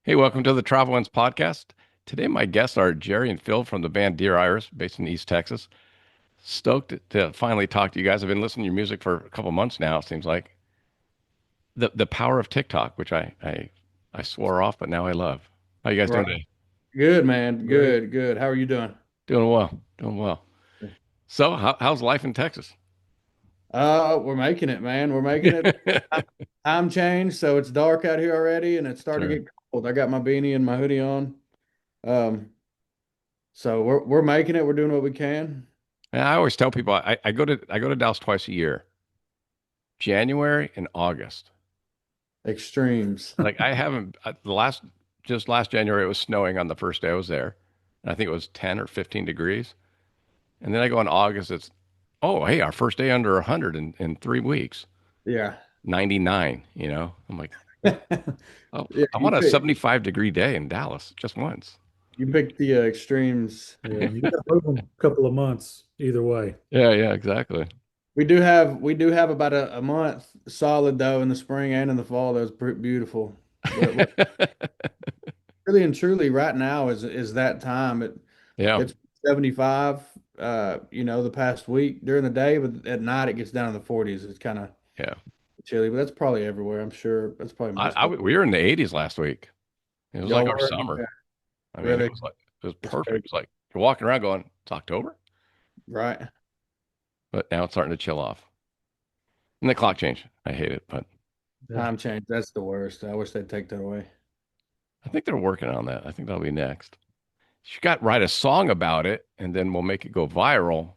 Hey, welcome to the Travel Ones podcast. Today, my guests are Jerry and Phil from the band Dear Iris, based in East Texas. Stoked to finally talk to you guys. I've been listening to your music for a couple months now, it seems like. The power of TikTok, which I swore off, but now I love. How you guys doing Right. today? Good, man. Great. Good, good. How are you doing? Doing well, doing well. So, how's life in Texas? We're making it, man. We're making it. Time change, so it's dark out here already, and it's starting to Sure. get cold. I got my beanie and my hoodie on. Um, so we're making it. We're doing what we can. And I always tell people I go to Dallas twice a year, January and August. Extremes. Like I haven't the last just last January it was snowing on the first day I was there. And I think it was 10 or 15 degrees. And then I go in August, it's oh hey, our first day under 100 in 3 weeks. Yeah. 99, you know. I'm like, oh, Yeah, I want a 75-degree day in Dallas just once. you picked the extremes. Yeah, you got to move them a couple of months either way. Yeah, yeah, exactly. We do have about a month solid though in the spring and in the fall. That was pretty beautiful. But really and truly, right now is that time. Yeah, It's 75, the past week during the day, but at night it gets down in the 40s. It's kind of yeah. chilly, but that's probably everywhere. I'm sure that's probably most places. We were in the 80s last week. It was Y'all like our were? summer. Yeah, I mean, really? it was That's perfect. crazy. It's like you're walking around going, it's October, Right. but now it's starting to chill off. And the clock change. I hate it, but Yeah. Time change. That's the worst. I wish they'd take that away. I think they're working on that. I think that'll be next. You got to write a song about it, and then we'll make it go viral.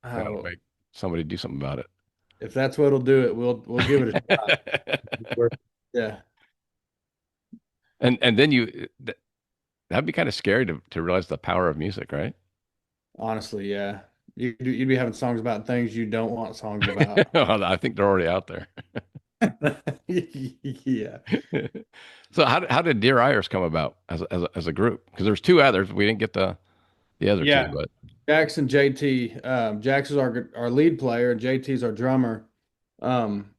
And that'll Oh, make somebody do something about if that's what'll do it, we'll give it a shot. it. Yeah. And then that'd be kind of scary to realize the power of music, right? Honestly, yeah. You'd be having songs about things you don't want songs about. Well, I think they're already out there. Yeah. So how did Dear Iris come about as a group? Because there's two others. We didn't get the other two, Yeah. but Jackson JT. Jax is our lead player, and JT's our drummer. Um,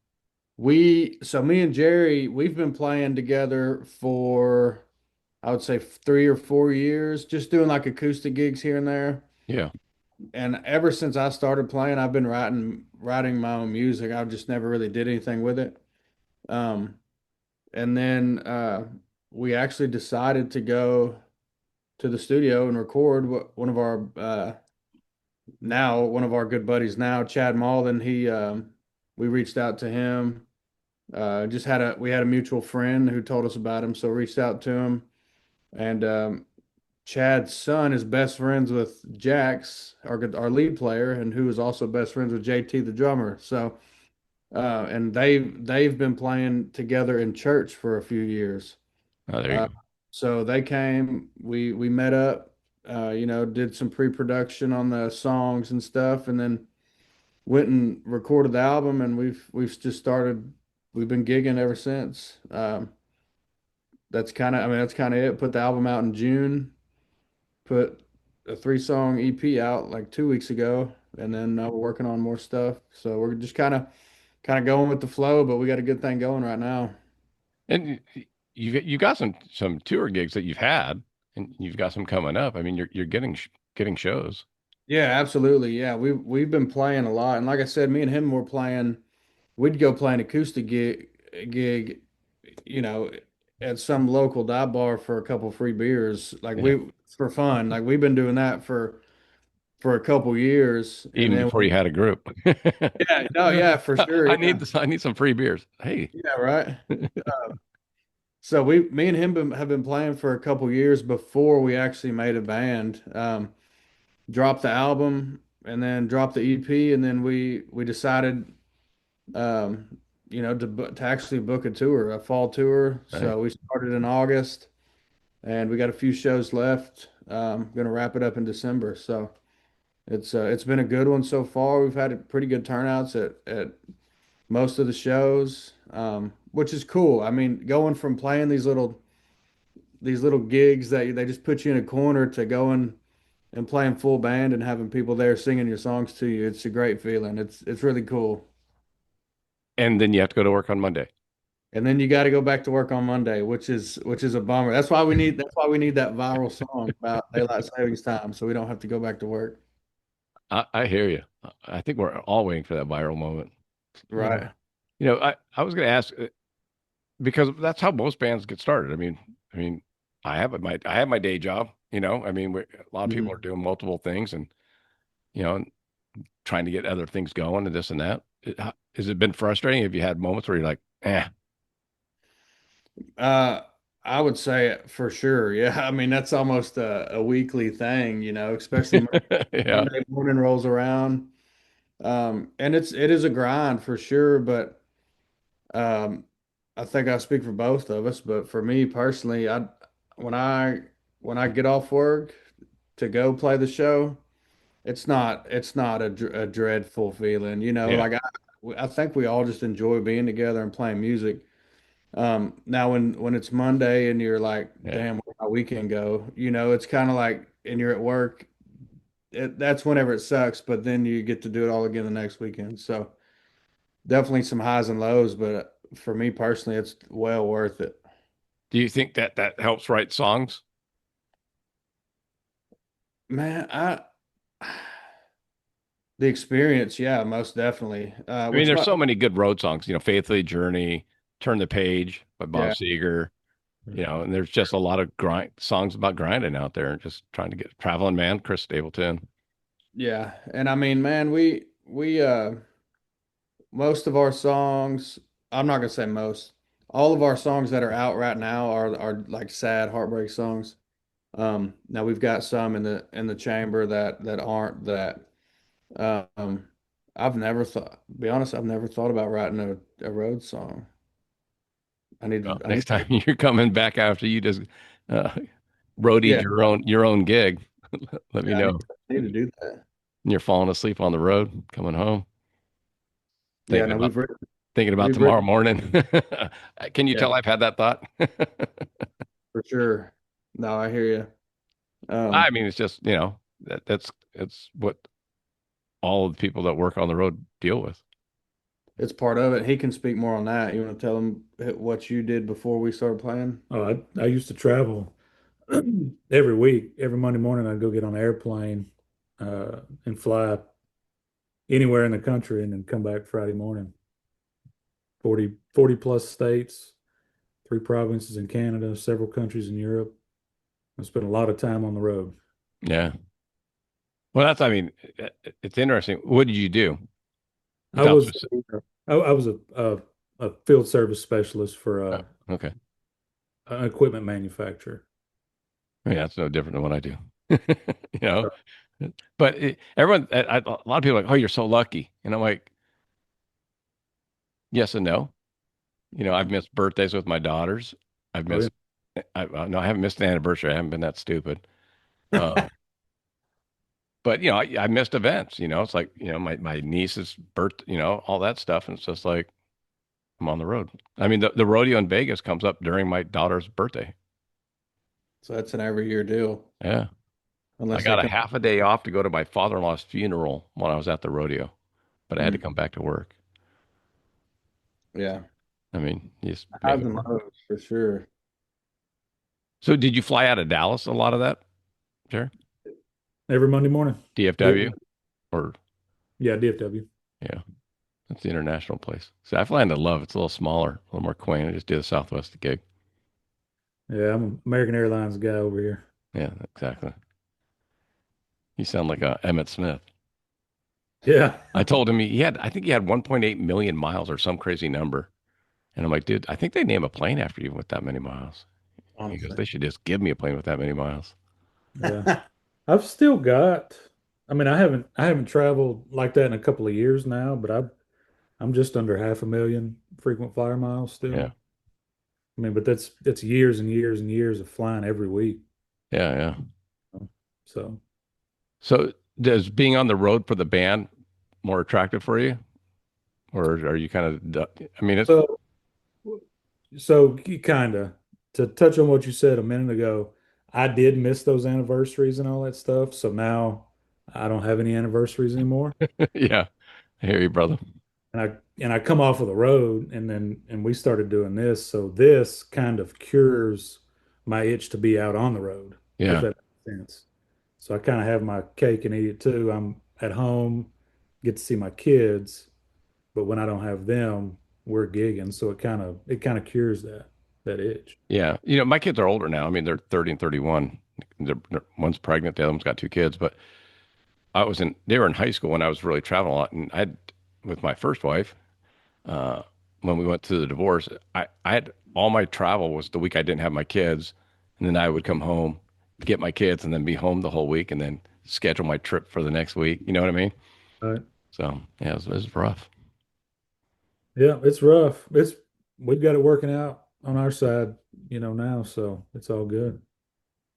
me and Jerry, we've been playing together for I would say 3 or 4 years, just doing like acoustic gigs here and there. yeah. And ever since I started playing, I've been writing my own music. I just never really did anything with it. Um, and then we actually decided to go to the studio and record one of our good buddies now, Chad Malden. We reached out to him. Just we had a mutual friend who told us about him, so reached out to him. And Chad's son is best friends with Jax, our lead player, and who is also best friends with JT, the drummer. So, and they've been playing together in church for a few years. Oh, there you Uh, go. so they came, we met up, did some pre-production on the songs and stuff, and then went and recorded the album, and we've just started. We've been gigging ever since. That's kind of it. Put the album out in June. Put a three-song EP out like 2 weeks ago, and then we're working on more stuff. So we're just kind of going with the flow, but we got a good thing going right now. And you got some tour gigs that you've had, and you've got some coming up. I mean, you're getting shows. Yeah, absolutely. Yeah, we've been playing a lot, and like I said, me and him were playing. We'd go play an acoustic gig, you know, at some local dive bar for a couple free beers, like Yeah, we for fun. Like we've been doing that for a couple years, and even then before you had a group. yeah, no, yeah, for sure, I yeah, need this. I need some free beers. Hey, yeah, right. So me and him have been playing for a couple years before we actually made a band. Dropped the album and then dropped the EP, and then we decided, to actually book a tour, a fall tour. right. So we started in August, and we got a few shows left. Going to wrap it up in December. So it's been a good one so far. We've had pretty good turnouts at most of the shows, which is cool. I mean, going from playing these little gigs that they just put you in a corner to going and playing full band and having people there singing your songs to you, it's a great feeling. It's really cool. And then you have to go to work on Monday. and then you got to go back to work on Monday, which is a bummer. That's why we need that viral song about daylight savings time, so we don't have to go back to work. I hear you. I think we're all waiting for that viral moment. Right. I was going to ask because that's how most bands get started. I mean, I have my day job. A lot of people are Mhm. doing multiple things and you know trying to get other things going and this and that. Has it been frustrating? Have you had moments where you're like, eh, Uh, I would say for sure. Yeah. I mean, that's almost a weekly thing, especially yeah, Monday morning rolls around. And it is a grind for sure, but um, I think I speak for both of us, but for me personally, when I when I get off work to go play the show, it's not a dreadful feeling, yeah, like I think we all just enjoy being together and playing music. Now when it's Monday and you're like, yeah. damn, where'd my weekend go? It's kind of like, and you're at work, that's whenever it sucks, but then you get to do it all again the next weekend. So definitely some highs and lows, but for me personally, it's well worth it. Do you think that that helps write songs? Man, the experience, yeah, most definitely. I mean, Which there's my so many good road songs. Faithfully Journey, Turn the Page by Bob Yeah, Seger. And there's just a lot of grind songs about grinding out there and just trying to get traveling man, Chris Stapleton. yeah, and I mean, man, we most of our songs, I'm not gonna say most, all of our songs that are out right now are like sad heartbreak songs. Now we've got some in the chamber that aren't that. Um, I've never thought, be honest, I've never thought about writing a road song. I need Well, to, I need next to, time you're coming back after you just uh, roadied yeah, your own gig, let me I need, know. I need to do that. And you're falling asleep on the road, coming home, Yeah, thinking no, about we've written, thinking about we've tomorrow written, morning. Can you yeah, tell I've had that thought? for sure. No, I hear you. I Um, mean, it's just, it's what all of the people that work on the road deal with. it's part of it. He can speak more on that. You want to tell him what you did before we started playing? Oh, I used to travel every week. Every Monday morning, I'd go get on an airplane and fly anywhere in the country and then come back Friday morning. 40 plus states, three provinces in Canada, several countries in Europe. I spent a lot of time on the road. Yeah. Well, it's interesting. What did you do? I Without was specific. I was a field service specialist for Oh, okay. an equipment manufacturer. I mean, that's no different than what I do. You know, but everyone, a lot of people are like, oh, you're so lucky. And I'm like, yes and no. I've missed birthdays with my daughters. I've Oh, yeah. missed, no, I haven't missed an anniversary. I haven't been that stupid. Uh, but I missed events. It's like my niece's birth. All that stuff, and it's just like I'm on the road. I mean, the rodeo in Vegas comes up during my daughter's birthday. So that's an every year deal, Yeah, I unless they got a come. half a day off to go to my father-in-law's funeral when I was at the rodeo, but I had to Mm, come back to work. yeah, I mean, you just make highs it and work. lows for sure. So, did you fly out of Dallas a lot of that, Jerry? Every Monday morning. Yeah, DFW or yeah, DFW. yeah, that's the international place. See, I fly into Love. It's a little smaller, a little more quaint. I just did a Southwest gig. Yeah, I'm an American Airlines guy over here. Yeah, exactly. You sound like a Emmett Smith. Yeah. I told him I think he had 1.8 million miles or some crazy number. And I'm like, dude, I think they name a plane after you with that many miles. He goes, Honestly. they should just give me a plane with that many miles. Yeah. I've still got, I mean, I haven't traveled like that in a couple of years now, but I'm just under 500,000 frequent flyer miles Yeah. still. I mean, but that's years and years and years of flying every week. Yeah. Yeah. So, So does being on the road for the band more attractive for you? Or are you kind of, I mean, it's, so, so kind of to touch on what you said a minute ago, I did miss those anniversaries and all that stuff. So now I don't have any anniversaries anymore. yeah, I hear you, brother. and I come off of the road and we started doing this. So this kind of cures my itch to be out on the road, if Yeah. that makes sense. So I kind of have my cake and eat it too. I'm at home, get to see my kids, but when I don't have them, we're gigging. So it kind of cures that itch. Yeah. My kids are older now. I mean, they're 30 and 31. One's pregnant, the other one's got two kids, but they were in high school when I was really traveling a lot. And with my first wife, uh, when we went through the divorce, I had all my travel was the week I didn't have my kids. And then I would come home, get my kids, and then be home the whole week and then schedule my trip for the next week. You know what I mean? Right. So, yeah, it was rough. Yeah, it's rough. We've got it working out on our side, now, so it's all good.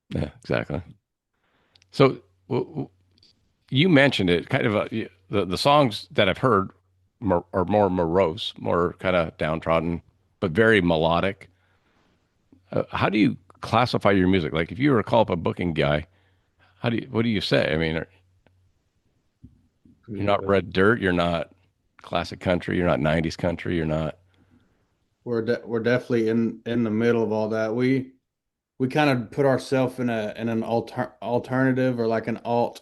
Yeah, exactly. So, you mentioned it kind of the songs that I've heard are more morose, more kind of downtrodden, but very melodic. How do you classify your music? Like if you were to call up a booking guy, what do you say? I mean, you're not Yeah. red dirt, you're not classic country, you're not 90s country, you're not. We're definitely in the middle of all that. We kind of put ourselves in an alternative or like an alt.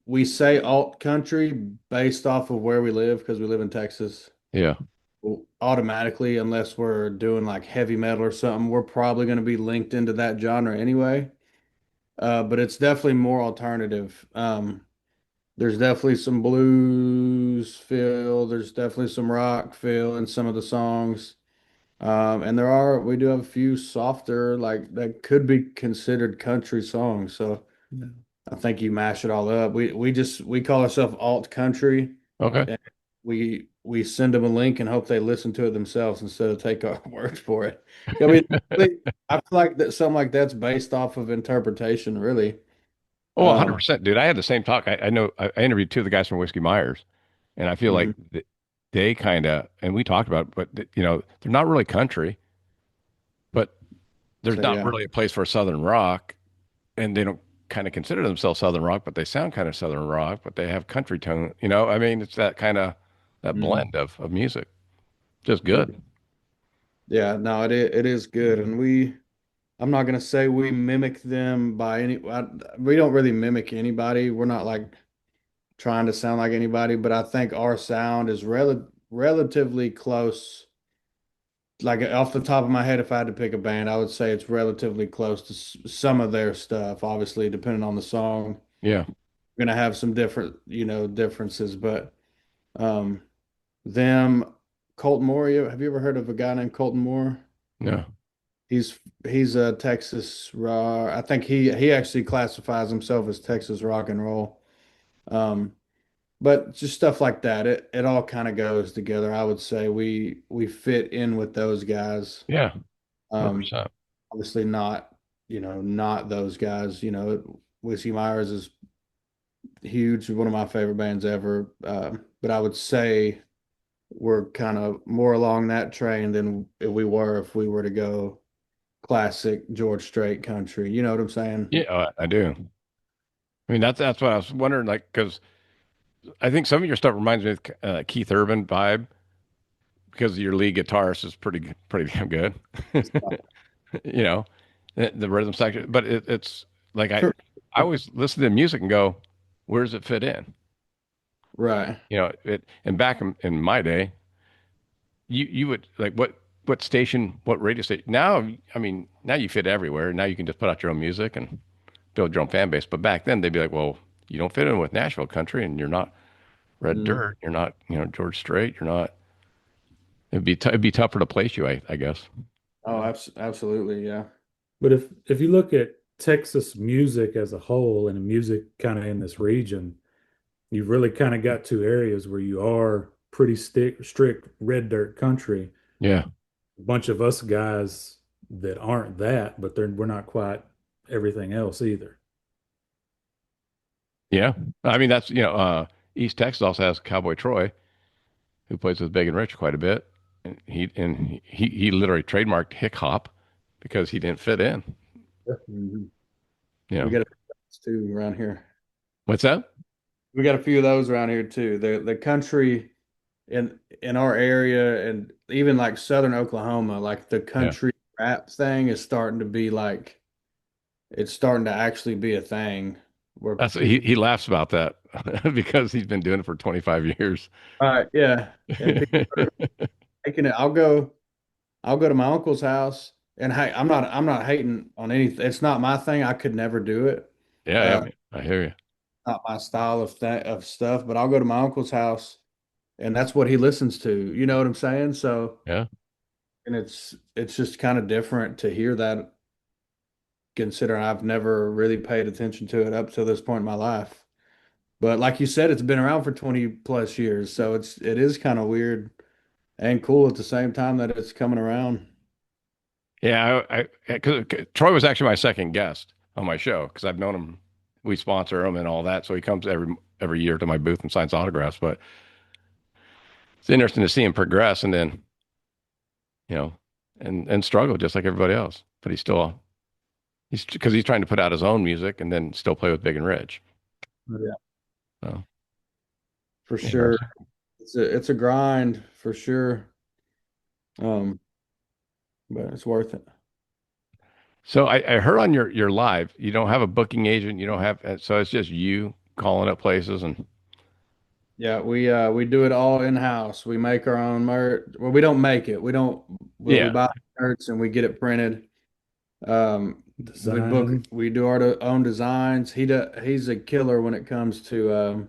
We say alt country based off of where we live because we live in Texas. Yeah. Automatically, unless we're doing like heavy metal or something, we're probably going to be linked into that genre anyway. But it's definitely more alternative. There's definitely some blues feel. There's definitely some rock feel in some of the songs. And we do have a few softer, like that could be considered country songs. So Yeah. I think you mash it all up. We call ourselves alt country, Okay. and we send them a link and hope they listen to it themselves instead of take our word for it. I mean, I feel like that something like that's based off of interpretation, really. Oh, Um, 100%, dude. I had the same talk. I know I interviewed two of the guys from Whiskey Myers, and I feel like mhm. they kind of, and we talked about, but they're not really country, but there's So not yeah. really a place for Southern rock, and they don't kind of consider themselves Southern rock, but they sound kind of Southern rock, but they have country tone. I mean, it's that kind of that Mhm. blend of music. Just good. Yeah, no, it is good, and I'm not gonna say we mimic them by we don't really mimic anybody. We're not like trying to sound like anybody, but I think our sound is relatively close. Like off the top of my head, if I had to pick a band, I would say it's relatively close to some of their stuff. Obviously, depending on the song, Yeah. we're gonna have some differences, but um, them, Colton Moore. Have you ever heard of a guy named Colton Moore? Yeah. He's a Texas rock. I think he actually classifies himself as Texas rock and roll. Um, but just stuff like that. It all kind of goes together. I would say we fit in with those guys. Yeah. Um, 100%. obviously not those guys. Whiskey Myers is huge, one of my favorite bands ever. But I would say we're kind of more along that train than if we were to go classic George Strait country. You know what I'm saying? Yeah, I do. I mean, that's what I was wondering, like, because I think some of your stuff reminds me of Keith Urban vibe because your lead guitarist is pretty damn good. you know, the rhythm section. But it's like I always listen to music and go, where does it fit in? Right. And back in my day, you would like what station, what radio station. Now, I mean, now you fit everywhere. Now you can just put out your own music and build your own fan base. But back then, they'd be like, well, you don't fit in with Nashville country, and you're not Red Mm. Dirt, you're not George Strait, you're not. It'd be tougher to place you, I guess. Oh, absolutely. Yeah. But if you look at Texas music as a whole and music kind of in this region, you've really kind of got two areas where you are pretty strict red dirt country. Yeah. A bunch of us guys that aren't that, but we're not quite everything else either. Yeah. I mean, that's, East Texas also has Cowboy Troy, who plays with Big and Rich quite a bit. And he literally trademarked hick hop because he didn't fit in. Mhm. You We know, get it too around here. what's that? We got a few of those around here too. The country in our area and even like southern Oklahoma, like the Yeah. country rap thing is starting to be like it's starting to actually be a thing where That's people he laughs about that because he's been doing it for 25 years. yeah, and people are taking it. I'll go to my uncle's house and hey, I'm not hating on anything. It's not my thing. I could never do it. Yeah, Uh yeah, I hear you. Not my style of stuff, but I'll go to my uncle's house and that's what he listens to. You know what I'm saying? So Yeah. and it's just kind of different to hear that considering I've never really paid attention to it up to this point in my life. But like you said, it's been around for 20 plus years, so it is kind of weird and cool at the same time that it's coming around. Yeah, cause Troy was actually my second guest on my show because I've known him. We sponsor him and all that, so he comes every year to my booth and signs autographs. But it's interesting to see him progress and then, you know, and struggle just like everybody else. But he's because he's trying to put out his own music and then still play with Big and Rich. Yeah, So for sure. interesting. It's a grind for sure. Um, but it's worth it. So I heard on your live, you don't have a booking agent, you don't have, so it's just you calling up places and Yeah, we do it all in-house. We make our own merch. Well, we don't make it. We don't well, we yeah, buy shirts and we get it printed. Design. We do our own designs. He's a killer when it comes to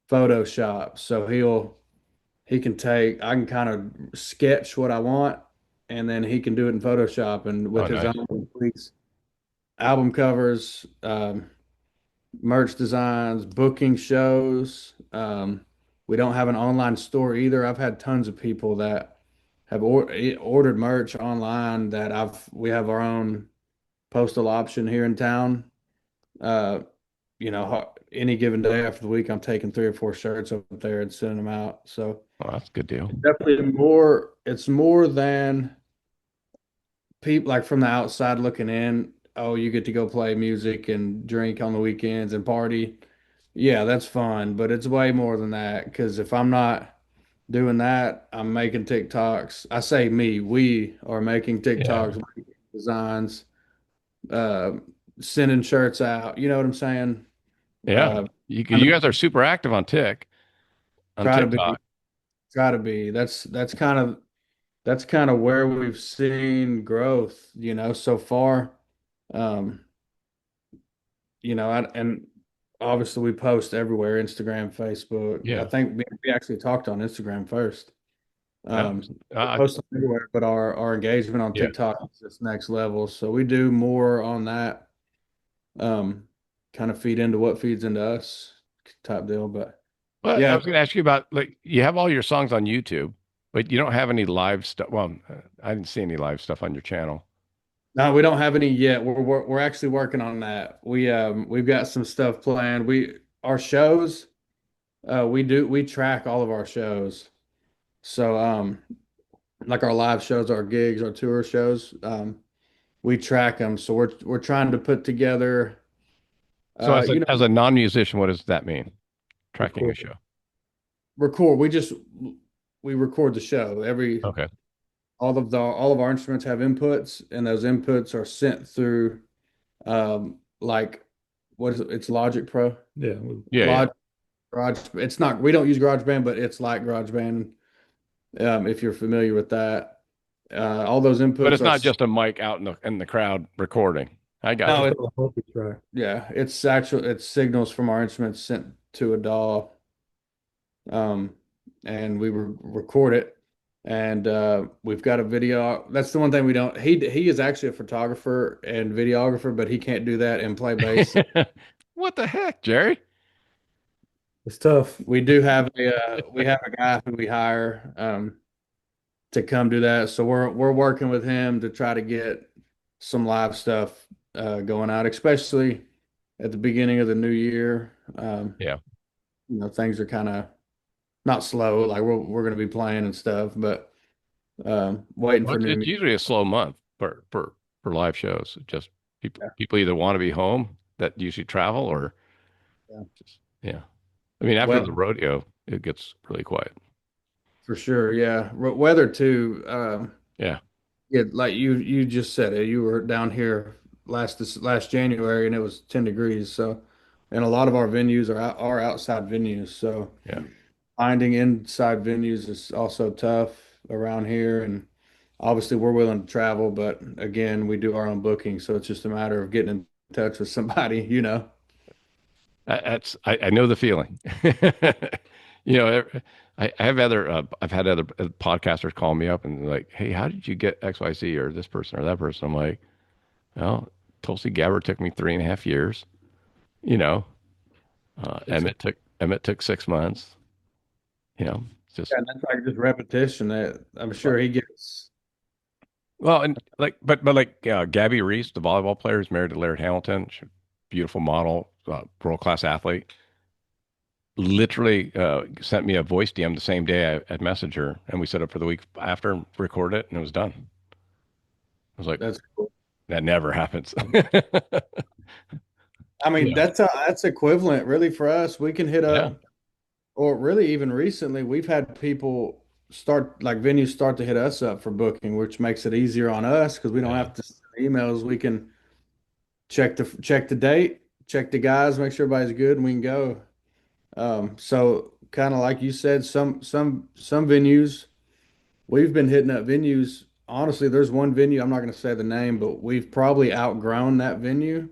Photoshop. So he can take I can kind of sketch what I want and then he can do it in Photoshop and oh with his nice, own tweaks, album covers, merch designs, booking shows. We don't have an online store either. I've had tons of people that have ordered merch online that we have our own postal option here in town. Uh, any given day after the week, I'm taking 3 or 4 shirts up there and sending them out. So oh that's a good deal. it's more than people like from the outside looking in. Oh, you get to go play music and drink on the weekends and party. Yeah, that's fun, but it's way more than that because if I'm not doing that, I'm making TikToks. I say me, we are making Yeah, TikToks, making designs, uh, sending shirts out. You know what I'm saying? yeah. Uh, trying You to guys are super active on try to be, TikTok. try to be. That's kind of where we've seen growth, so far. Um, and obviously we post everywhere, Instagram, Facebook. I Yeah, think we actually talked on Instagram first. yeah, We uh, post them everywhere, but our engagement on yeah. TikTok is just next level. So we do more on that, um, kind of feed into what feeds into us type deal. But But I yeah, was going to ask you about like you have all your songs on YouTube, but you don't have any live stuff. Well, I didn't see any live stuff on your channel. no, we don't have any yet. We're actually working on that. We've got some stuff planned. Our shows, we track all of our shows. So like our live shows, our gigs, our tour shows, we track them. So we're trying to put together, So uh, you know, as a non-musician, what does that mean? Tracking a Record. show. record. We record the show. Okay. All of our instruments have inputs, and those inputs are sent through like what is it? It's Logic Pro. Yeah. Yeah, yeah. Logic Garage. It's not. We don't use GarageBand, but it's like GarageBand. If you're familiar with that, all those But inputs it's are. not just a mic out in the crowd recording. I got No, you. It's it, all multi-track. yeah, it's signals from our instruments sent to a DAW, um, and we record it. And we've got a video. That's the one thing we don't. He is actually a photographer and videographer, but he can't do that and play bass. What the heck, Jerry? It's tough. We have a guy who we hire to come do that. So we're working with him to try to get some live stuff going out, especially at the beginning of the new year. Yeah. Things are kind of not slow, like we're going to be playing and stuff, but waiting Well, for new it's music. usually a slow month for live shows. Just people either want to be home that usually travel or Yeah. just yeah. I mean, after the Weather rodeo, it gets really quiet. for sure. Yeah. Weather too. Yeah. Yeah, like you just said it. You were down here last January and it was 10 degrees. So, and a lot of our venues are outside venues. So Yeah. finding inside venues is also tough around here. And obviously we're willing to travel, but again, we do our own booking. So it's just a matter of getting in touch with somebody, you know. I know the feeling. You know, I have other I've had other podcasters call me up and like, hey, how did you get XYZ or this person or that person? I'm like, well, Tulsi Gabbard took me 3.5 years. You know, It's Emmett took 6 months. You know, it's just and that's like just repetition that I'm well, sure he gets. well, and like, but like Gabby Reese, the volleyball player who's married to Laird Hamilton, beautiful model, world class athlete. Literally sent me a voice DM the same day at Messenger, and we set up for the week after and recorded it, and it was done. I was like, That's cool. that never happens. I mean, Yeah. that's equivalent really for us. We can hit Yeah. up, or really even recently, we've had people start like venues start to hit us up for booking, which makes it easier on us because we don't Yeah. have to send emails. We can check the date, check the guys, make sure everybody's good, and we can go. So kind of like you said, some venues we've been hitting up venues. Honestly, there's one venue, I'm not going to say the name, but we've probably outgrown that venue.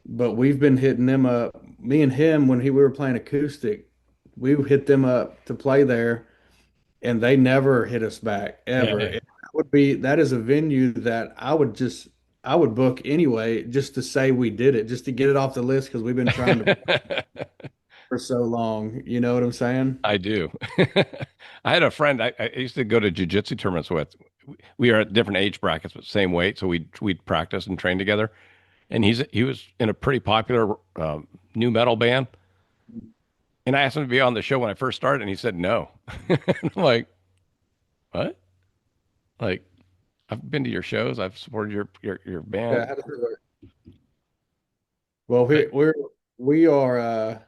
But we've been hitting them up. Me and him, when we were playing acoustic, we hit them up to play there, and they never hit us back Yeah. ever. Yeah. And that is a venue that I would book anyway, just to say we did it, just to get it off the list because we've been trying to for so long. You know what I'm saying? I do. I had a friend I used to go to jujitsu tournaments with. We are at different age brackets, but same weight, so we'd practice and train together. And he was in a pretty popular new metal band. And I asked him to be on the show when I first started, and he said no. And I'm like, what? Like, I've been to your shows, I've supported your Yeah. band. How does it work? Well, But we are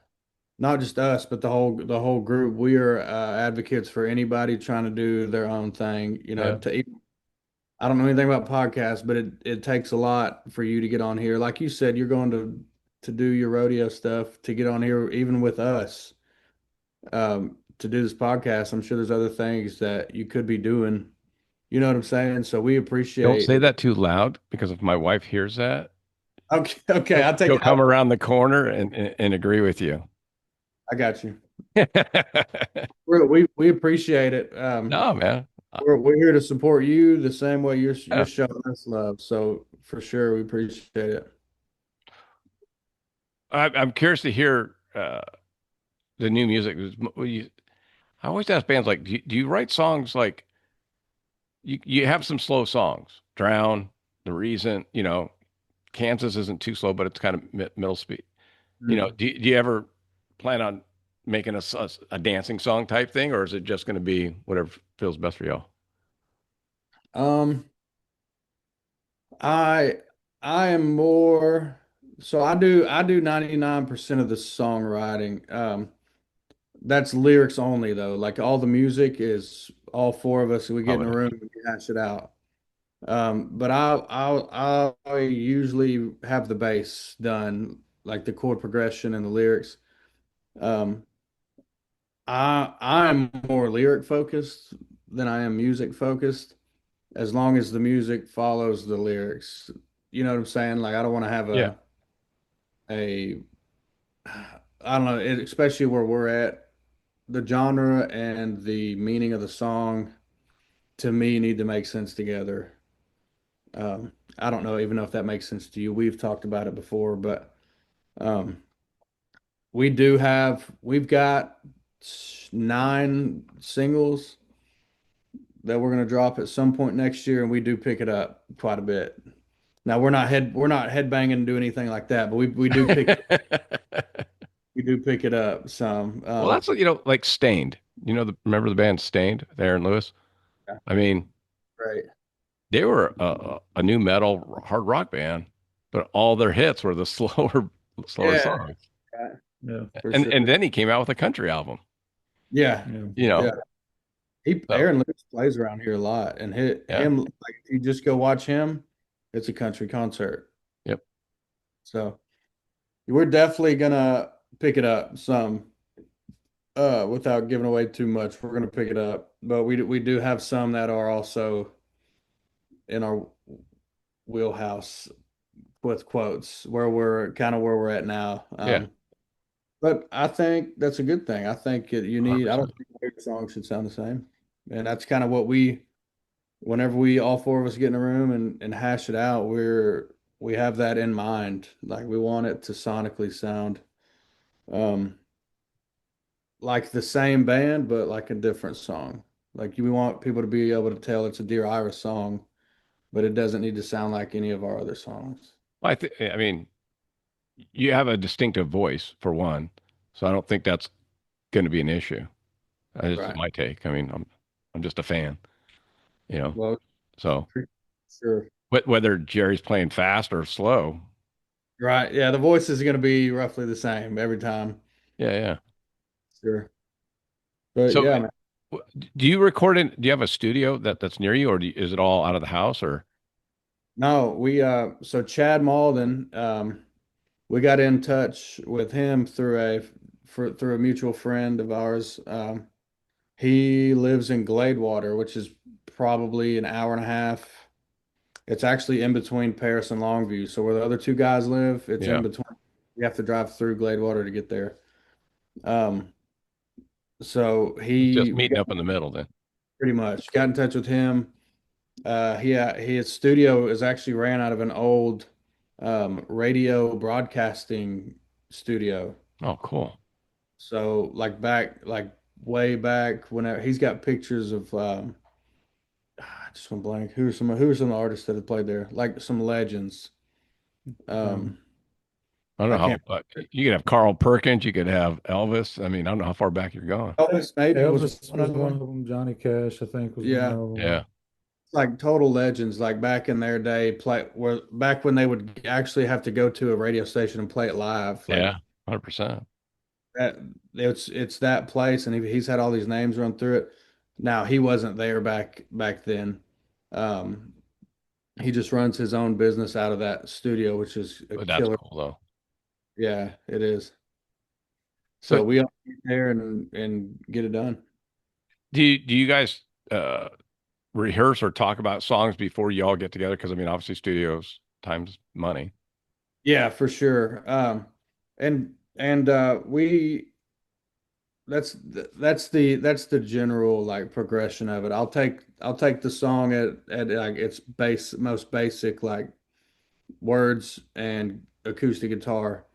not just us, but the whole group. We are advocates for anybody trying to do their own thing. You know, yeah, I don't know anything about podcasts, but it takes a lot for you to get on here. Like you said, you're going to do your rodeo stuff to get on here, even with us, to do this podcast. I'm sure there's other things that you could be doing. You know what I'm saying? So we don't appreciate. say that too loud because if my wife hears that, Okay, okay, I'll take she'll it. come around the corner and agree with you. I got you. We appreciate it. No, man. We're here to support you the same way you're Yeah. showing us love. So for sure, we appreciate it. I'm curious to hear the new music. I always ask bands like, do you write songs like you have some slow songs, Drown, The Reason, Kansas isn't too slow, but it's kind of middle speed. Mm. Do you ever plan on making a dancing song type thing, or is it just going to be whatever feels best for y'all? Um, I I am more so I do 99% of the songwriting. That's lyrics only though. Like all the music is all four of us. We get Oh, in a yeah. room and we hash it out. But I usually have the bass done, like the chord progression and the lyrics. Um, I'm more lyric focused than I am music focused. As long as the music follows the lyrics, you know what I'm saying? Like I don't want to have Yeah. a I don't know, especially where we're at, the genre and the meaning of the song to me need to make sense together. I don't know even know if that makes sense to you. We've talked about it before, but um, we've got 9 singles that we're going to drop at some point next year, and we do pick it up quite a bit. Now we're not headbanging and do anything like that, but we do pick it up some. Well, that's like Stained. Remember the band Stained, there in Lewis? Yeah, I mean, right. they were a new metal hard rock band, but all their hits were the slower Yeah. songs. Right. Yeah. for And sure. then he came out with a country album, Yeah, Yeah. you yeah. know. He So Aaron Lewis plays around here a lot, and yeah. him like if you just go watch him, it's a country concert. Yep. So we're definitely gonna pick it up some, without giving away too much. We're gonna pick it up, but we do have some that are also in our wheelhouse with quotes where we're kind of where we're at now. Yeah. But I think that's a good thing. I think you need. I don't 100%. think every song should sound the same, and that's kind of what we. Whenever we all four of us get in a room and hash it out, we have that in mind. Like we want it to sonically sound um like the same band, but like a different song. Like we want people to be able to tell it's a Dear Iris song, but it doesn't need to sound like any of our other songs. Well, I mean, you have a distinctive voice for one, so I don't think that's going to be an issue. This is Right. my take. I mean, I'm just a fan, you know. Well, So sure. whether Jerry's playing fast or slow, Right. Yeah, the voice is going to be roughly the same every time. yeah, yeah. Sure. But So yeah, man. do you record in? Do you have a studio that's near you, or is it all out of the house? Or No, we so Chad Malden, we got in touch with him through a mutual friend of ours. He lives in Gladewater, which is probably an hour and a half. It's actually in between Paris and Longview. So where the other two guys live, it's in yeah, between. You have to drive through Gladewater to get there. Um, so it's just we meeting got up in the middle then. pretty much got in touch with him. His studio is actually ran out of an old radio broadcasting studio. Oh, cool. So like way back whenever he's got pictures of I just went blank. Who are some artists that have played there? Like some legends. Um, Um, I don't I know can't. how you could have Carl Perkins, you could have Elvis. I mean, I don't know how far back you're going. Elvis maybe was Elvis one was of one of them. them. Johnny Cash, I think, was one Yeah, of them. Yeah, like total legends. Like back in their day, play where back when they would actually have to go to a radio station and play it live. Like yeah, 100%. that, it's that place, and he's had all these names run through it. Now he wasn't there back then. Um, he just runs his own business out of that studio, which is a But that's killer. cool though. Yeah, it is. So So we all get there and get it done. do you guys uh rehearse or talk about songs before you all get together? Because I mean, obviously, studios times money. Yeah, for sure. And we that's the general like progression of it. I'll take the song at like its most basic like words and acoustic guitar,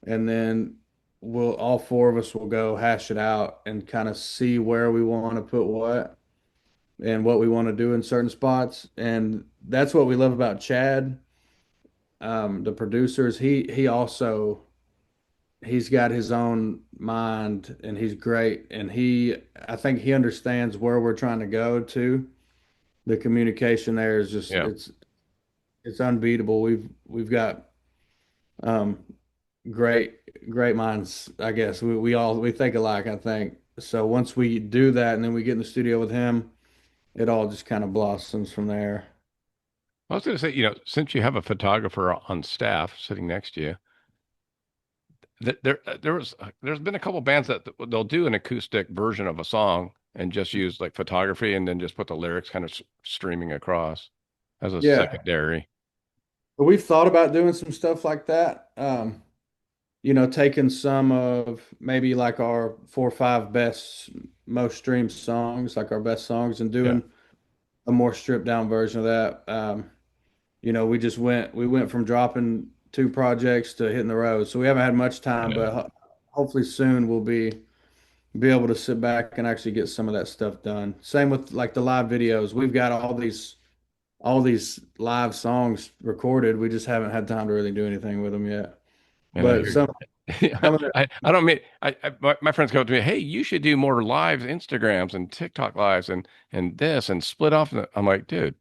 and then we'll all four of us will go hash it out and kind of see where we want to put what and what we want to do in certain spots. And that's what we love about Chad, the producers. He's got his own mind and he's great. And I think he understands where we're trying to go to. The communication there is just Yeah. it's unbeatable. We've got um great minds, I guess. We think alike, I think. So once we do that and then we get in the studio with him, it all just kind of blossoms from there. I was going to say, since you have a photographer on staff sitting next to you, there's been a couple bands that they'll do an acoustic version of a song and just use like photography and then just put the lyrics kind of streaming across as a Yeah. secondary. But we've thought about doing some stuff like that. Taking some of maybe like our 4 or 5 best, most streamed songs, like our best songs, and Yeah. doing a more stripped down version of that. We went from dropping 2 projects to hitting the road, so we haven't had much time, Yeah. but hopefully soon we'll be able to sit back and actually get some of that stuff done. Same with like the live videos. We've got all these live songs recorded. We just haven't had time to really do anything with them yet. And I But hear you. some of the I don't mean my friends come up to me, hey, you should do more lives, Instagrams and TikTok lives and this and split off. I'm like, dude,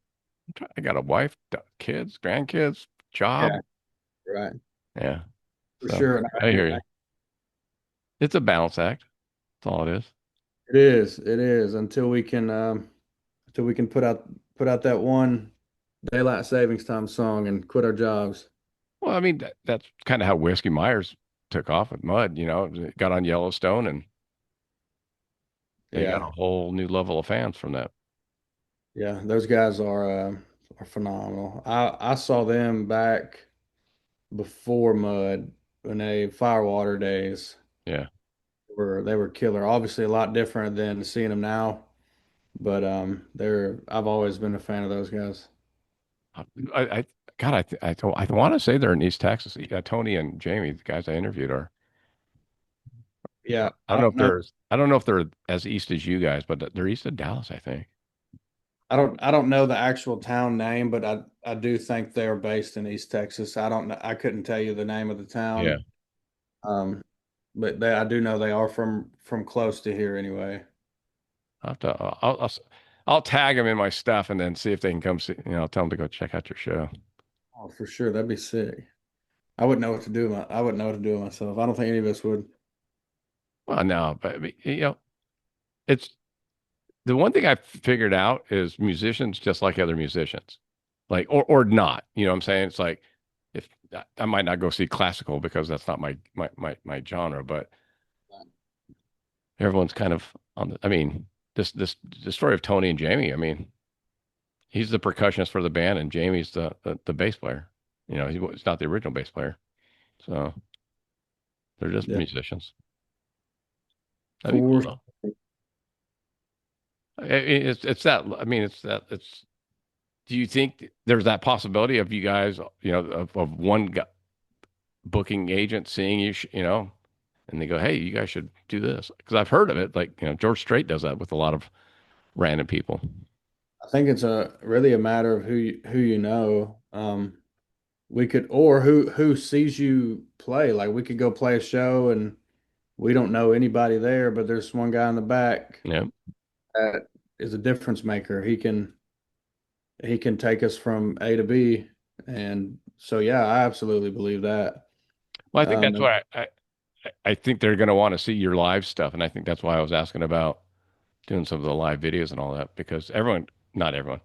I got a wife, kids, grandkids, job. yeah, right, Yeah. for So sure. And I hear you. It's a balance act. That's all it is. It is. It is until we can put out that one daylight savings time song and quit our jobs. Well, I mean, that's kind of how Whiskey Myers took off with Mud, got on Yellowstone and they got Yeah. a whole new level of fans from that. Yeah. Those guys are phenomenal. I saw them back before Mud when they Firewater days Yeah. they were killer. Obviously a lot different than seeing them now, but they're I've always been a fan of those guys. I God, I want to say they're in East Texas. Tony and Jamie, the guys I interviewed, are. Yeah, I don't know if they're as east as you guys, but they're east of Dallas, I think. I don't know the actual town name, but I do think they're based in East Texas. I don't know. I couldn't tell you the name of the Yeah. town. Um, but I do know they are from close to here anyway. I'll have to, I'll tag them in my stuff and then see if they can come see, I'll tell them to go check out your show. Oh, for sure, that'd be sick. I wouldn't know what to do. I wouldn't know what to do myself. I don't think any of us would. Well, no, but I mean, it's the one thing I figured out is musicians just like other musicians, like or not. You know what I'm saying? It's like if I might not go see classical because that's not my genre, but everyone's kind of on the. I mean, this the story of Tony and Jamie. I mean, he's the percussionist for the band, and Jamie's the bass player. He's not the original bass player, so they're just Yeah, musicians. That'd be cool for though. It's that. I mean, it's that. It's. Do you think there's that possibility of you guys, of one booking agent seeing you, and they go, "Hey, you guys should do this," because I've heard of it. Like, George Strait does that with a lot of random people. I think it's a really a matter of who you know. We could or who sees you play. Like we could go play a show and we don't know anybody there, but there's one guy in the back Yeah. that is a difference maker. He can take us from A to B. And so yeah, I absolutely believe that. Well, I think that's Um, why I think they're going to want to see your live stuff, and I think that's why I was asking about doing some of the live videos and all that because not everyone,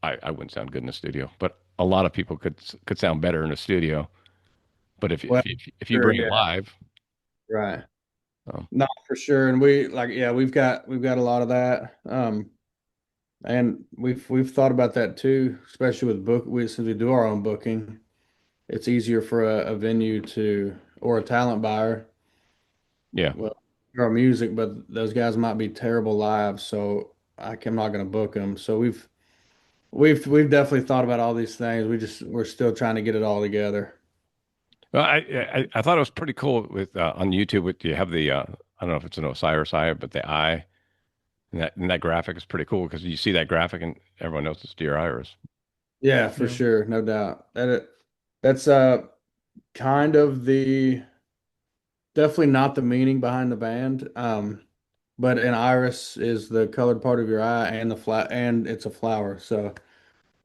I wouldn't sound good in the studio, but a lot of people could sound better in the studio. But well, if you sure, bring it yeah, live, right. um, No, for sure. And we like, yeah, we've got a lot of that. And we've thought about that too, especially with since we do our own booking, it's easier for a venue to or a talent buyer. yeah. Well, hear our music, but those guys might be terrible live, so I'm not going to book them. So we've definitely thought about all these things. We're still trying to get it all together. Well, I thought it was pretty cool with on YouTube. With you have the I don't know if it's an Osiris eye, but the eye and that graphic is pretty cool because you see that graphic and everyone knows it's deer iris. Yeah, for Yeah. sure, no doubt. That's kind of the definitely not the meaning behind the band. But an iris is the colored part of your eye and the flat and it's a flower. So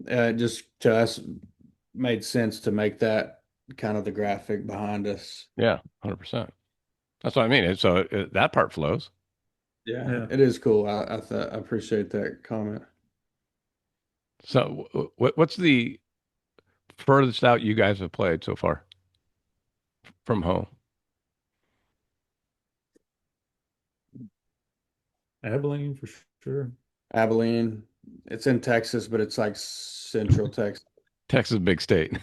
it just to us made sense to make that kind of the graphic behind us. Yeah, 100%. That's what I mean. So that part flows. Yeah, Yeah. it is cool. I appreciate that comment. So what's the furthest out you guys have played so far from home? Abilene for sure. Abilene, it's in Texas, but it's like central Texas. Texas, big state,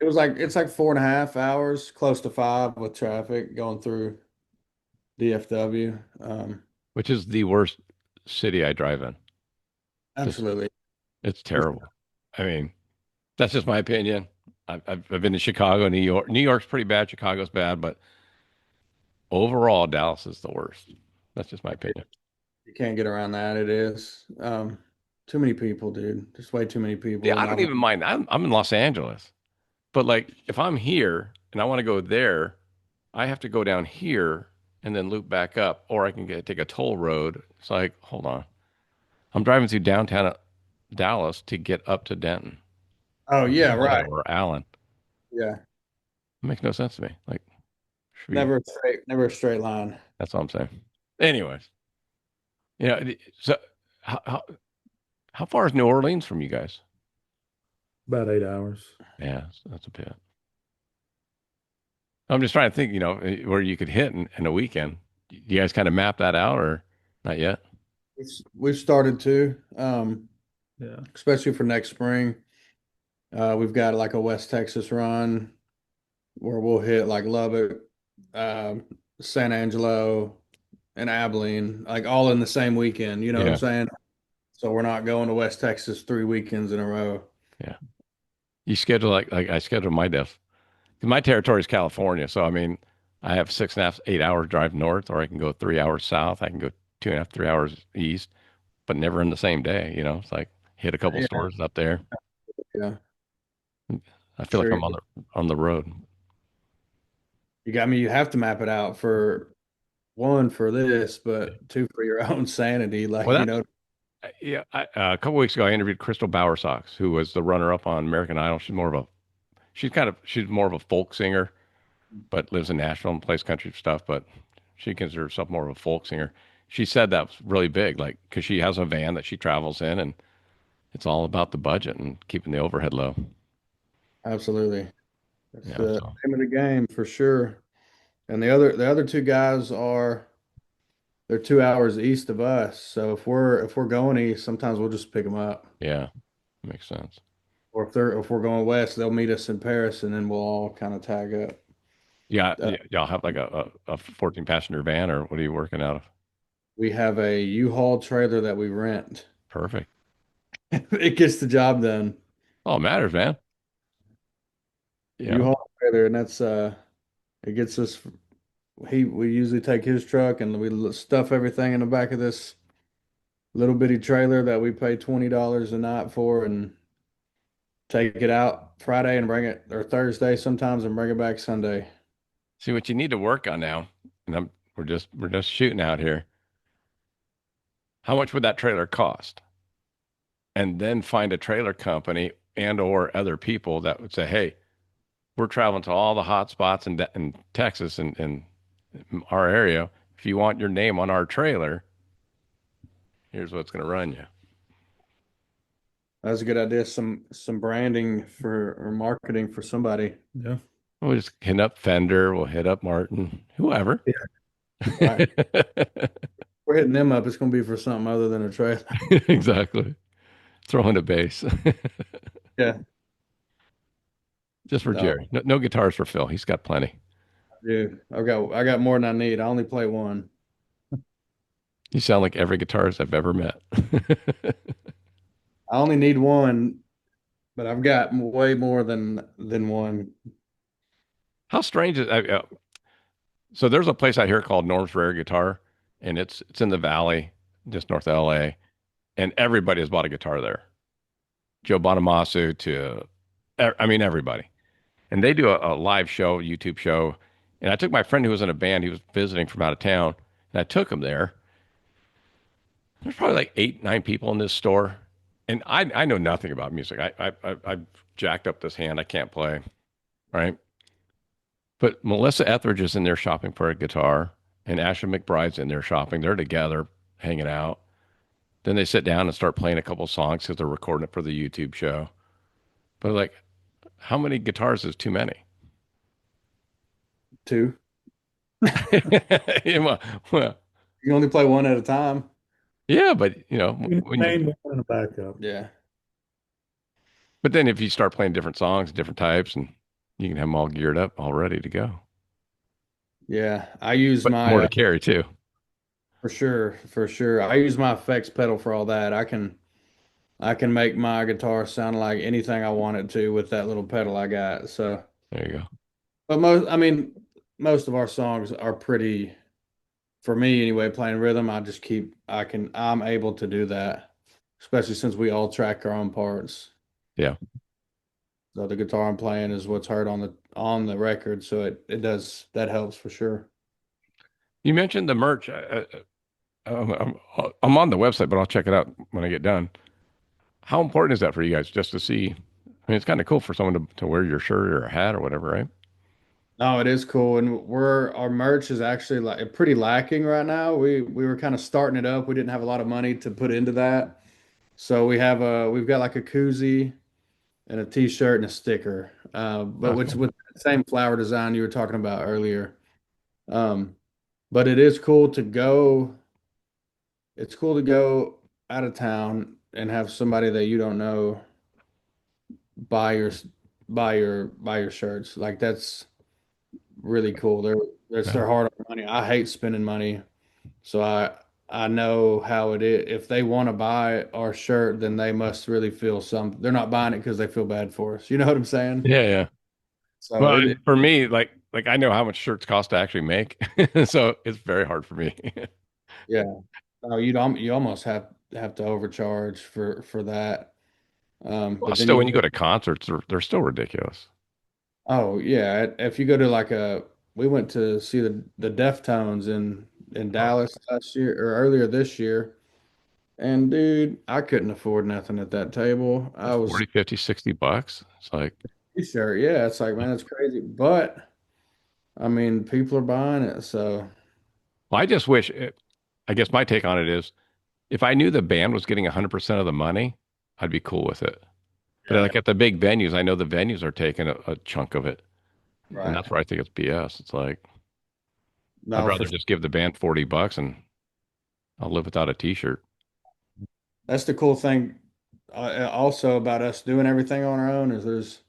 It's like 4.5 hours, close to five with traffic going through DFW. which is the worst city I drive in. Just Absolutely. it's terrible. I mean, that's just my opinion. I've been to Chicago, New York. New York's pretty bad. Chicago's bad, but overall, Dallas is the worst. That's just my opinion. You can't get around that. It is. Too many people, dude. Just way too many Yeah, people. I And don't even mind. I'm in Los Angeles, but like if I'm here and I want to go there, I have to go down here and then loop back up, or I can take a toll road. It's like, hold on, I'm driving through downtown Dallas to get up to Denton oh or yeah, Florida right. or Allen. Yeah. It makes no sense to me. Like, Should be, Never a straight line. that's all I'm saying. Anyways, so how, how how far is New Orleans from you guys? About 8 hours. Yeah, that's a bit. I'm just trying to think, where you could hit in a weekend. Do you guys kind of map that out or not yet? We've started to, Yeah. especially for next spring. We've got like a West Texas run where we'll hit like Lubbock, um, San Angelo, and Abilene, like all in the same weekend. You know what I'm Yeah, saying? So we're not going to West Texas 3 weekends in a row. yeah. You schedule like I schedule my death. 'Cause my territory is California, so I mean, I have 6.5, 8 hours drive north, or I can go 3 hours south. I can go 2.5, 3 hours east, but never in the same day. It's like hit a couple Yeah, stores up there. yeah, I feel like sure. I'm on the road. You got me. You have to map it out for one for this, but two for your own sanity. Well, Like, that yeah. A couple weeks ago, I interviewed Crystal Bowersox, who was the runner-up on American Idol. She's more of a folk singer, but lives in Nashville and plays country stuff. But she considers herself more of a folk singer. She said that was really big, like because she has a van that she travels in, and it's all about the budget and keeping the overhead low. absolutely. That's Yeah. the So name of the game for sure. And the other two guys are they're 2 hours east of us. So if we're going east, sometimes we'll just pick them up. yeah, makes sense. Or if we're going west, they'll meet us in Paris, and then we'll all kind of tag up. Yeah, Uh, y'all have like a 14 passenger van, or what are you working out of? we have a U-Haul trailer that we rent. Perfect. It gets the job done. Oh, it matters, man. Yeah. U-Haul trailer, and that's it gets us. We usually take his truck and we stuff everything in the back of this little bitty trailer that we pay $20 a night for, and take it out Friday and bring it or Thursday sometimes and bring it back Sunday. See what you need to work on now, and we're just shooting out here. How much would that trailer cost? And then find a trailer company and or other people that would say, "Hey, we're traveling to all the hot spots in Texas and our area. If you want your name on our trailer, here's what's going to run you." That's a good idea. Some branding for or marketing for somebody. Yeah. We'll just hit up Fender. We'll hit up Martin, whoever. Yeah. Right. We're hitting them up. It's going to be for something other than a trailer. Exactly. Throw in a bass. Yeah. Just for No, Jerry. No, no guitars for Phil. He's got plenty. dude. I got more than I need. I only play one. You sound like every guitarist I've ever met. I only need one, but I've got way more than one. How strange is so there's a place out here called Norm's Rare Guitar, and it's in the valley, just north of LA, and everybody has bought a guitar there. Joe Bonamassa to I mean everybody. And they do a live show, YouTube show. And I took my friend who was in a band, he was visiting from out of town, and I took him there. There's probably like 8, 9 people in this store. And I know nothing about music. I've jacked up this hand. I can't play, right? But Melissa Etheridge is in there shopping for a guitar, and Ashley McBride's in there shopping. They're together, hanging out. Then they sit down and start playing a couple songs because they're recording it for the YouTube show. But like, how many guitars is too many? Two. Yeah, well, You can only play one at a time. yeah, but You when you, name one in a backup. Yeah. but then if you start playing different songs, different types, and you can have them all geared up, all ready to go. Yeah. I use But my more to carry too. for sure, for sure. I use my effects pedal for all that. I can make my guitar sound like anything I want it to with that little pedal I got. So, There you go. but most of our songs are pretty, for me anyway, playing rhythm. I'm able to do that, especially since we all track our own parts. Yeah. So the guitar I'm playing is what's heard on the record. So it does, that helps for sure. You mentioned the merch. I'm on the website, but I'll check it out when I get done. How important is that for you guys just to see? I mean, it's kind of cool for someone to wear your shirt or a hat or whatever, right? No, it is cool, and our merch is actually like pretty lacking right now. We were kind of starting it up. We didn't have a lot of money to put into that, so we've got like a koozie and a t-shirt and a sticker, but which Okay. with the same flower design you were talking about earlier. Um, but it is cool to go. It's cool to go out of town and have somebody that you don't know buy your buy your shirts. Like that's really cool. They're Yeah. hard on money. I hate spending money, so I know how it is. If they want to buy our shirt, then they must really feel some. They're not buying it because they feel bad for us. You know what I'm saying? Yeah, yeah. So Well, and for me, like I know how much shirts cost to actually make, so it's very hard for me. yeah. Oh, you almost have to overcharge for that. Well, But then still, you when you go to concerts, they're still ridiculous. oh yeah, if you go to like we went to see the Deftones in Oh, Dallas last year or earlier this year, and dude, I couldn't afford nothing at that table. like I was 40, 50, $60. It's like, sure, yeah, it's like man, it's crazy, but I mean, people are buying it, so well, I just wish I guess my take on it is if I knew the band was getting 100% of the money, I'd be cool with it. But yeah, like at the big venues, I know the venues are taking a chunk of it. And right. that's where I think it's BS. It's like, I'd No, rather just give the band $40 and I'll live without a t-shirt. that's the cool thing. Also about us doing everything on our own is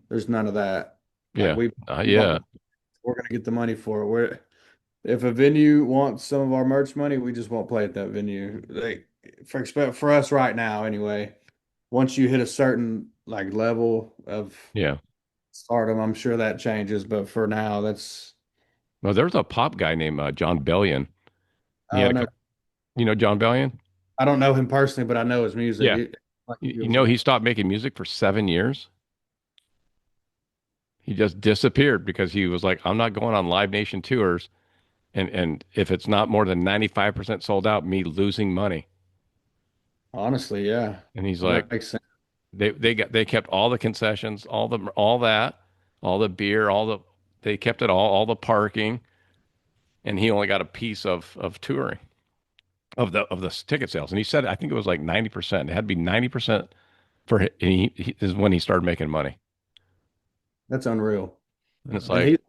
there's none of that. Like Yeah. we bought Yeah. the we're gonna get the money for it. If a venue wants some of our merch money, we just won't play at that venue. Like for us right now, anyway. Once you hit a certain like level of Yeah. stardom, I'm sure that changes. But for now, that's Well, there's a pop guy named John Bellion. He oh had a no, couple, John Bellion? I don't know him personally, but I know his music. Yeah. Like You feels know, good. he stopped making music for 7 years. He just disappeared because he was like, I'm not going on Live Nation tours. And if it's not more than 95% sold out, me losing money. Honestly, yeah, And he's like, that makes sense. they kept all the concessions, all that, all the beer, they kept it all the parking, and he only got a piece of touring of the ticket sales. And he said I think it was like 90%. It had to be 90% for him. He is when he started making money. That's unreal. And it's And like,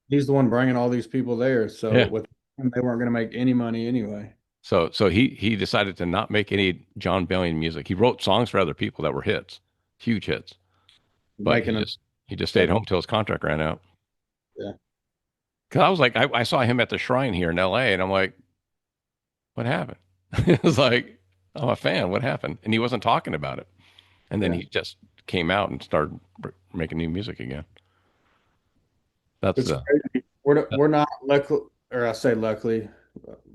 he's the one bringing all these people there. So yeah. with him, they weren't going to make any money anyway. So he decided to not make any John Bellion music. He wrote songs for other people that were hits, huge hits, but Making them, he just stayed home till his contract ran out. yeah, Cause I was like, I saw him at the Shrine here in LA, and I'm like, what happened? It was like, I'm a fan. What happened? And he wasn't talking about it. And then yeah. he just came out and started making new music again. That's It's crazy. We're not luckily, or I say luckily,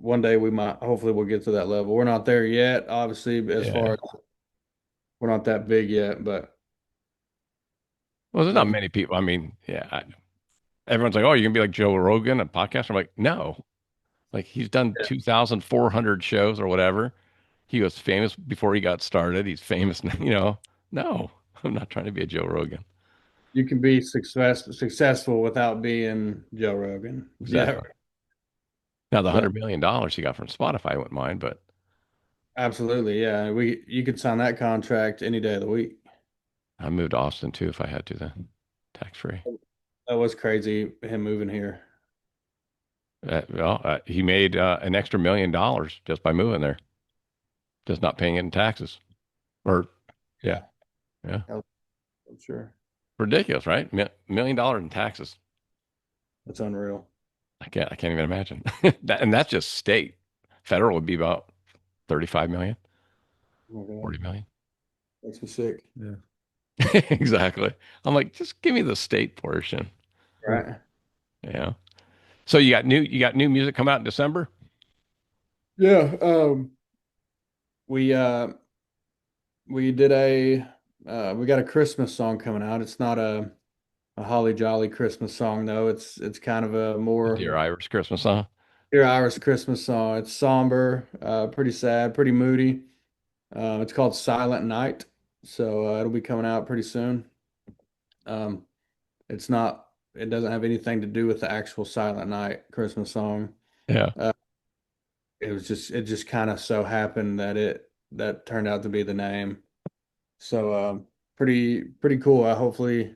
one day we might, hopefully we'll get to that level. We're not there yet, obviously, as far yeah. as we're not that big yet, but Well, there's not um, many people. I mean, yeah. Everyone's like, oh, you're gonna be like Joe Rogan, a podcast. I'm like, no. Like he's done yeah, 2,400 shows or whatever. He was famous before he got started. He's famous, No, I'm not trying to be a Joe Rogan. you can be successful without being Joe Rogan. Yeah, Exactly. Now, the but $100 million he got from Spotify, I wouldn't mind, but absolutely, yeah. You could sign that contract any day of the week. I moved to Austin too if I had to then. Tax free. That was crazy, him moving here. He made an extra $1 million just by moving there, just not paying it in taxes. Or, yeah, Yeah, yeah. I'm sure. Ridiculous, right? $1 million in taxes. That's unreal. I can't even imagine. And that's just state. Federal would be about 35 million, Oh my God, 40 million. makes me sick. Yeah. Exactly. I'm like, just give me the state portion. Right? Yeah. So you got new music come out in December? Yeah. We we did we got a Christmas song coming out. It's not a holly jolly Christmas song though. It's kind of a A more Dear Irish Christmas song? Dear Iris Christmas song. It's somber, pretty sad, pretty moody. It's called Silent Night, so it'll be coming out pretty soon. Um, it's not. it doesn't have anything to do with the actual Silent Night Christmas song. Yeah. Uh, it just kind of so happened that that turned out to be the name. So pretty cool. Hopefully,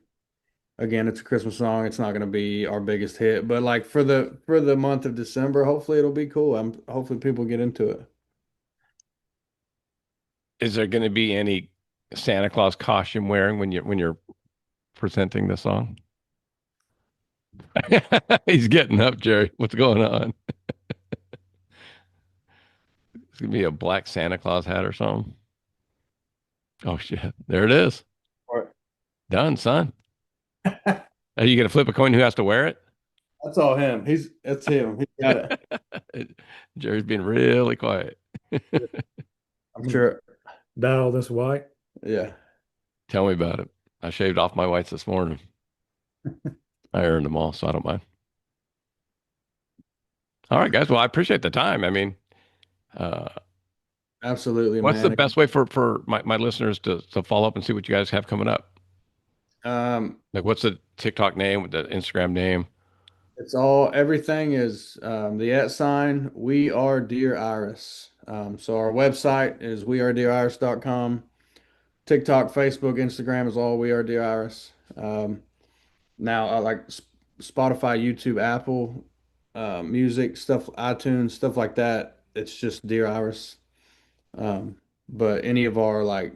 again, it's a Christmas song. It's not going to be our biggest hit, but like for the month of December, hopefully it'll be cool. Hopefully people get into it. Is there going to be any Santa Claus costume wearing when you're presenting the song? He's getting up, Jerry. What's going on? It's gonna be a black Santa Claus hat or something. Oh shit. There it is. Or- Done, son. Are you gonna flip a coin who has to wear it? That's all him. That's him. He got it. Jerry's being really quiet. I'm sure. Dye all this white. Yeah, Tell me about it. I shaved off my whites this morning. I earned them all, so I don't mind. All right, guys. Well, I appreciate the time. I mean, uh, absolutely, what's the man. best way for my listeners to follow up and see what you guys have coming up? Um, Like, what's the TikTok name, the Instagram name? it's all everything is the @ sign. We are Dear Iris. So our website is wearedeariris.com. TikTok, Facebook, Instagram is all We Are Dear Iris. Now I like Spotify, YouTube, Apple, music stuff, iTunes, stuff like that. It's just Dear Iris. Um, but any of our like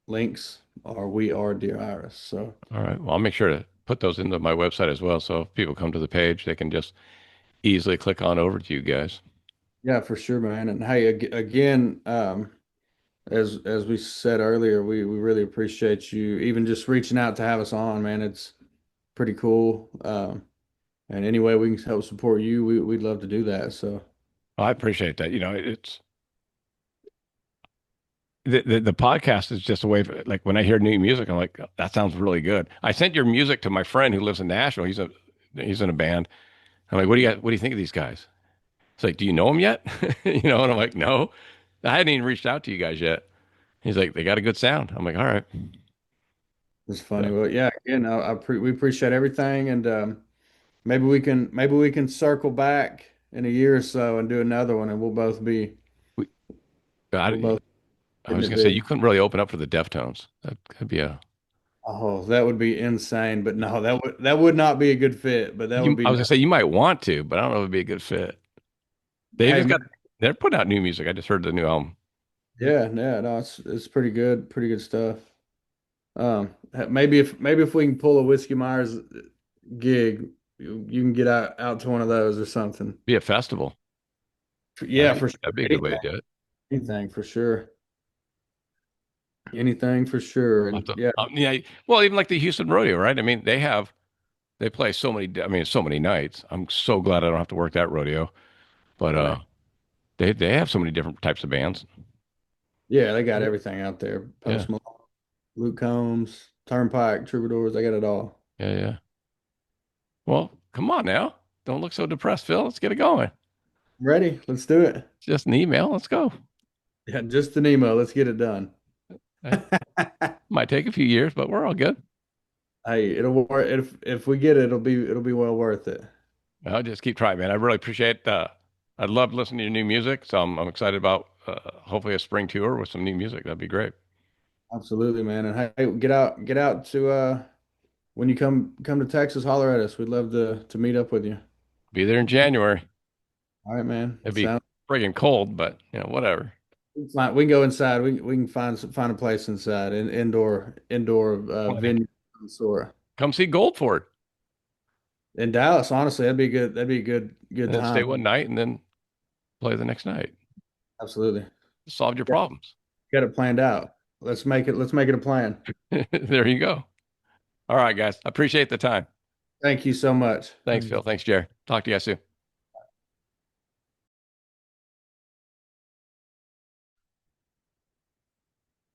links are We Are Dear Iris. So All right. Well, I'll make sure to put those into my website as well. So if people come to the page, they can just easily click on over to you guys. yeah, for sure, man. And hey, again, as we said earlier, we really appreciate you even just reaching out to have us on, man. It's pretty cool. And any way we can help support you, we'd love to do that. So I appreciate that. You know, it's the podcast is just a way for, like when I hear new music, I'm like, that sounds really good. I sent your music to my friend who lives in Nashville. He's in a band. I'm like, what do you think of these guys? It's like, do you know them yet? You know, and I'm like, no, I hadn't even reached out to you guys yet. He's like, they got a good sound. I'm like, all right. it's funny. So Well, yeah, again, we appreciate everything, and maybe we can circle back in a year or so and do another one, and we, we'll I, both I hitting was it gonna say big. you couldn't really open up for the Deftones. That could be a Oh, that would be insane. But no, that would not be a good fit. But that would you. be I was gonna say you might want to, but I don't know if it'd be a good fit. They've hey just man, got they're putting out new music. I just heard the new album. yeah, no, it's pretty good stuff. Maybe if we can pull a Whiskey Myers gig, you can get out to one of those or something. Be a festival. Yeah, for sure. That'd be a good way to do it. Anything for sure. Anything for sure. I'll have And to- yeah, yeah. Well, even like the Houston Rodeo, right? I mean, they play so many. I mean, so many nights. I'm so glad I don't have to work that rodeo. But right. they have so many different types of bands. Yeah, they got everything out there. Yeah, Post Malone, Luke Combs, Turnpike, Troubadours, they got it all. yeah, yeah. Well, come on now. Don't look so depressed, Phil. Let's get it going. Ready? Let's do it. It's just an email. Let's go. Yeah, just an email. Let's get it done. It might take a few years, but we're all good. Hey, it'll work. If we get it, it'll be well worth it. I'll just keep trying, man. I really appreciate. I love listening to your new music, so I'm excited about hopefully a spring tour with some new music. That'd be great. Absolutely, man. And hey, get out to when you come to Texas, holler at us. We'd love to meet up with you. Be there in January. All right, man. It'd be Sound friggin' cold, but whatever. fine. We can go inside. We can find a place inside, indoor Well, venue of some sort. come see Goldford In Dallas, honestly, that'd be good. That'd be a good and then stay time. one night and then play the next night. Absolutely. Solve your Got, problems. got it planned out. Let's make it a plan. There you go. All right, guys. I appreciate the time. Thank you so much. Thanks, Phil. Thanks, Jerry. Talk to you guys soon.